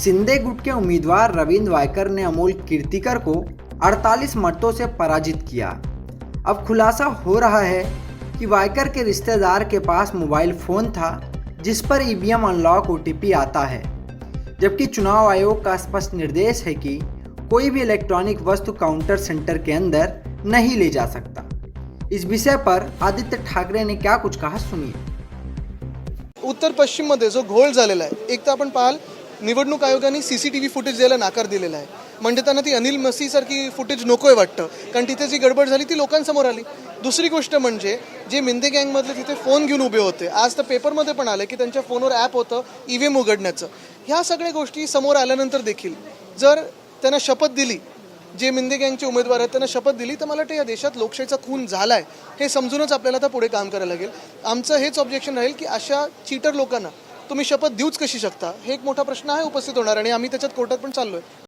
शिंदे गुट के उम्मीदवार रविंद्र वायकर ने अमोल कीर्तिकर को 48 मतों से पराजित किया। अब खुलासा हो रहा है कि वायकर के रिश्तेदार के पास मोबाइल फ़ोन था जिस पर ईवीएम अनलॉक ओटीपी आता है, जबकि चुनाव आयोग का स्पष्ट निर्देश है कि कोई भी इलेक्ट्रॉनिक वस्तु काउंटर सेंटर के अंदर नहीं ले जा सकता। इस विषय पर आदित्य ठाकरे ने क्या कुछ कहा, सुनिए। उत्तर पश्चिम मध्ये जो घोळ झालेला आहे, एक तर आपण पाहाल निवडणूक आयोगाने सीसीटीव्ही फुटेज द्यायला नाकार दिलेला आहे। म्हणजे त्यांना ती अनिल मसी सारखी फुटेज नकोय वाटतं, कारण तिथे जी गडबड झाली ती लोकांसमोर आली। दुसरी गोष्ट म्हणजे जे मिंदे गँगमधले तिथे फोन घेऊन उभे होते, आज तर पेपरमध्ये पण आलं की त्यांच्या फोनवर ॲप होतं ईव्हीएम उघडण्याचं। ह्या सगळ्या गोष्टी समोर आल्यानंतर देखील जर त्यांना शपथ दिली, जे मिंदे गँगचे उमेदवार आहेत त्यांना शपथ दिली, तर मला वाटतं या देशात लोकशाहीचा खून झालाय हे समजूनच आपल्याला आता पुढे काम करायला लागेल। आमचं हेच ऑब्जेक्शन राहील की अशा चीटर लोकांना तुम्ही शपथ देऊच कशी शकता, हे एक मोठा प्रश्न आहे उपस्थित होणार आणि आम्ही त्याच्यात कोर्टात पण चाललोय।